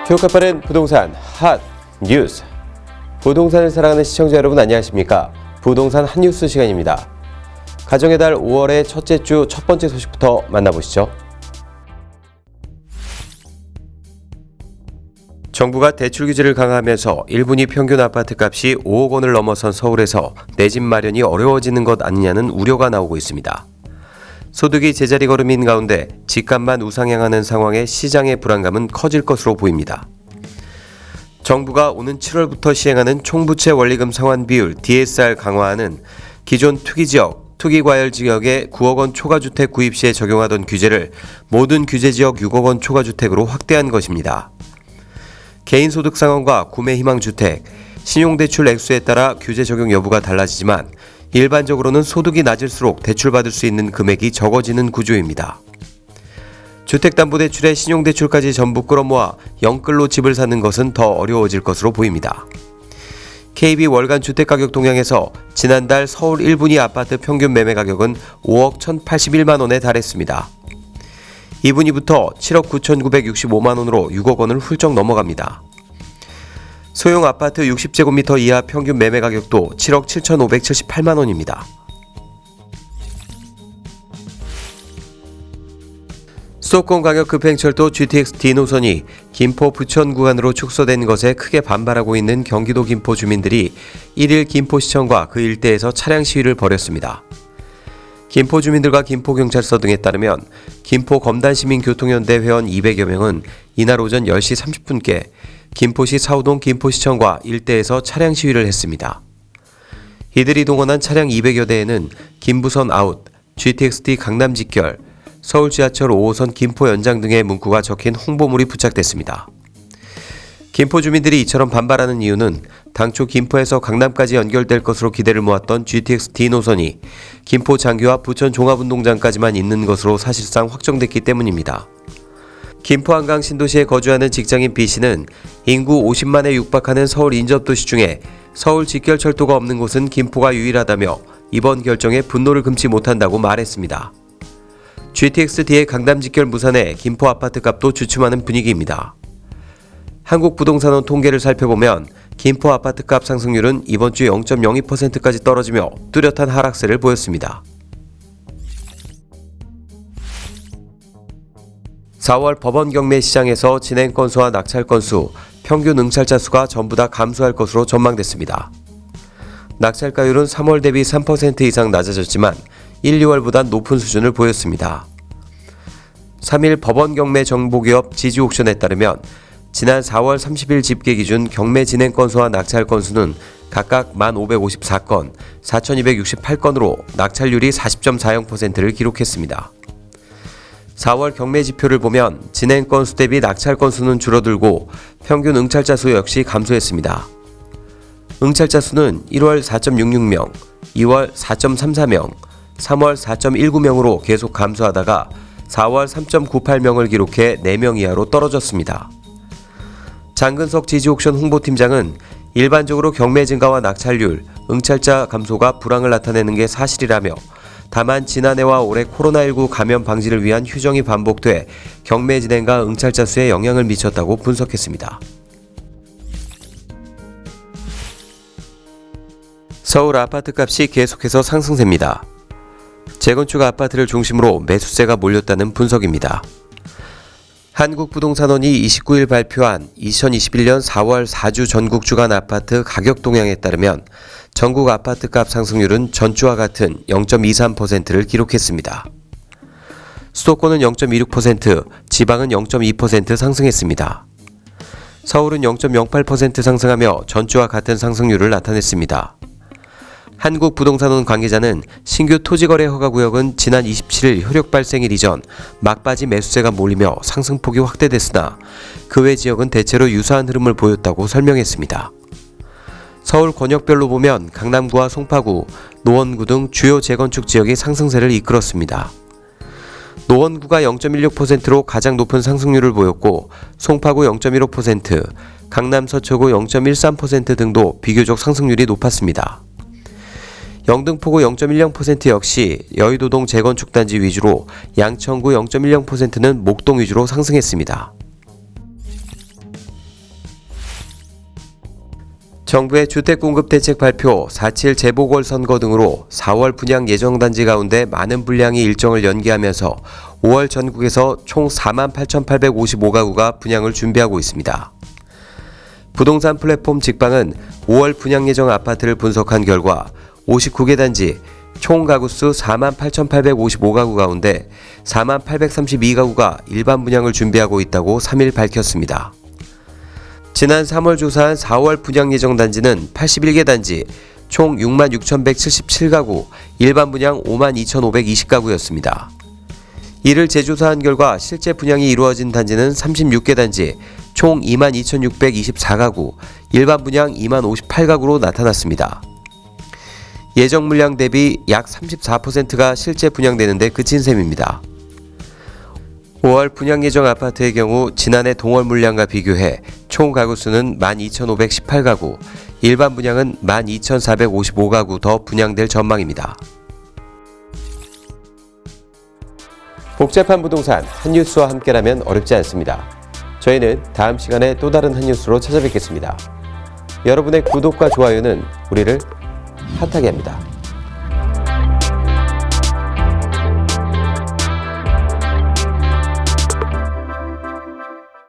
주옥가 빠른 부동산 핫 뉴스. 부동산을 사랑하는 시청자 여러분 안녕하십니까? 부동산 핫 뉴스 시간입니다. 가정의 달 5월의 첫째 주 첫 번째 소식부터 만나보시죠. 정부가 대출 규제를 강화하면서 1분위 평균 아파트값이 5억 원을 넘어선 서울에서 내 집 마련이 어려워지는 것 아니냐는 우려가 나오고 있습니다. 소득이 제자리 걸음인 가운데 집값만 우상향하는 상황에 시장의 불안감은 커질 것으로 보입니다. 정부가 오는 7월부터 시행하는 총부채 원리금 상환 비율 DSR 강화안은 기존 투기지역, 투기과열지역에 9억 원 초과주택 구입 시에 적용하던 규제를 모든 규제지역 6억 원 초과주택으로 확대한 것입니다. 개인소득 상황과 구매 희망 주택, 신용대출 액수에 따라 규제 적용 여부가 달라지지만 일반적으로는 소득이 낮을수록 대출받을 수 있는 금액이 적어지는 구조입니다. 주택담보대출에 신용대출까지 전부 끌어모아 영끌로 집을 사는 것은 더 어려워질 것으로 보입니다. KB 월간 주택가격 동향에서 지난달 서울 1분위 아파트 평균 매매 가격은 5억 1,081만 원에 달했습니다. 2분위부터 7억 9,965만 원으로 6억 원을 훌쩍 넘어갑니다. 소형 아파트 60제곱미터 이하 평균 매매 가격도 7억 7,578만 원입니다. 수도권 광역 급행철도 GTX D 노선이 김포 부천 구간으로 축소된 것에 크게 반발하고 있는 경기도 김포 주민들이 1일 김포시청과 그 일대에서 차량 시위를 벌였습니다. 김포 주민들과 김포경찰서 등에 따르면 김포 검단시민교통연대 회원 200여 명은 이날 오전 10시 30분께 김포시 사우동 김포시청과 일대에서 차량 시위를 했습니다. 이들이 동원한 차량 200여 대에는 김부선 아웃, GTX-D 강남 직결, 서울 지하철 5호선 김포 연장 등의 문구가 적힌 홍보물이 부착됐습니다. 김포 주민들이 이처럼 반발하는 이유는 당초 김포에서 강남까지 연결될 것으로 기대를 모았던 GTX-D 노선이 김포 장교와 부천 종합운동장까지만 있는 것으로 사실상 확정됐기 때문입니다. 김포 한강 신도시에 거주하는 직장인 B씨는 인구 50만에 육박하는 서울 인접도시 중에 서울 직결철도가 없는 곳은 김포가 유일하다며 이번 결정에 분노를 금치 못한다고 말했습니다. GTX-D의 강남 직결 무산에 김포 아파트값도 주춤하는 분위기입니다. 한국부동산원 통계를 살펴보면 김포 아파트값 상승률은 이번 주 0.02%까지 떨어지며 뚜렷한 하락세를 보였습니다. 4월 법원 경매 시장에서 진행 건수와 낙찰 건수, 평균 응찰자 수가 전부 다 감소할 것으로 전망됐습니다. 낙찰가율은 3월 대비 3% 이상 낮아졌지만 1, 2월보다 높은 수준을 보였습니다. 3일 법원 경매 정보기업 지지옥션에 따르면 지난 4월 30일 집계 기준 경매 진행 건수와 낙찰 건수는 각각 1,554건, 4,268건으로 낙찰률이 40.40%를 기록했습니다. 4월 경매 지표를 보면 진행 건수 대비 낙찰 건수는 줄어들고 평균 응찰자 수 역시 감소했습니다. 응찰자 수는 1월 4.66명, 2월 4.34명, 3월 4.19명으로 계속 감소하다가 4월 3.98명을 기록해 4명 이하로 떨어졌습니다. 장근석 지지옥션 홍보팀장은 일반적으로 경매 증가와 낙찰률, 응찰자 감소가 불황을 나타내는 게 사실이라며 다만 지난해와 올해 코로나19 감염 방지를 위한 휴정이 반복돼 경매 진행과 응찰자 수에 영향을 미쳤다고 분석했습니다. 서울 아파트값이 계속해서 상승세입니다. 재건축 아파트를 중심으로 매수세가 몰렸다는 분석입니다. 한국부동산원이 29일 발표한 2021년 4월 4주 전국 주간 아파트 가격 동향에 따르면 전국 아파트값 상승률은 전주와 같은 0.23%를 기록했습니다. 수도권은 0.26%, 지방은 0.2% 상승했습니다. 서울은 0.08% 상승하며 전주와 같은 상승률을 나타냈습니다. 한국부동산원 관계자는 신규 토지거래 허가구역은 지난 27일 효력 발생일 이전 막바지 매수세가 몰리며 상승폭이 확대됐으나 그 외 지역은 대체로 유사한 흐름을 보였다고 설명했습니다. 서울 권역별로 보면 강남구와 송파구, 노원구 등 주요 재건축 지역이 상승세를 이끌었습니다. 노원구가 0.16%로 가장 높은 상승률을 보였고 송파구 0.15%, 강남 서초구 0.13% 등도 비교적 상승률이 높았습니다. 영등포구 0.10% 역시 여의도동 재건축 단지 위주로 양천구 0.10%는 목동 위주로 상승했습니다. 정부의 주택공급대책 발표, 4.7 재보궐선거 등으로 4월 분양 예정단지 가운데 많은 분량이 일정을 연기하면서 5월 전국에서 총 48,855가구가 분양을 준비하고 있습니다. 부동산 플랫폼 직방은 5월 분양 예정 아파트를 분석한 결과 59개 단지 총 가구수 48,855가구 가운데 4832가구가 일반 분양을 준비하고 있다고 3일 밝혔습니다. 지난 3월 조사한 4월 분양 예정 단지는 81개 단지 총 66,177가구, 일반 분양 52,520가구였습니다. 이를 재조사한 결과 실제 분양이 이루어진 단지는 36개 단지 총 22,624가구, 일반 분양 2058가구로 나타났습니다. 예정 물량 대비 약 34%가 실제 분양되는데 그친 셈입니다. 5월 분양 예정 아파트의 경우 지난해 동월 물량과 비교해 총 가구수는 12,518가구, 일반 분양은 12,455가구 더 분양될 전망입니다. 복잡한 부동산 한뉴스와 함께라면 어렵지 않습니다. 저희는 다음 시간에 또 다른 한뉴스로 찾아뵙겠습니다. 여러분의 구독과 좋아요는 우리를 핫하게 합니다.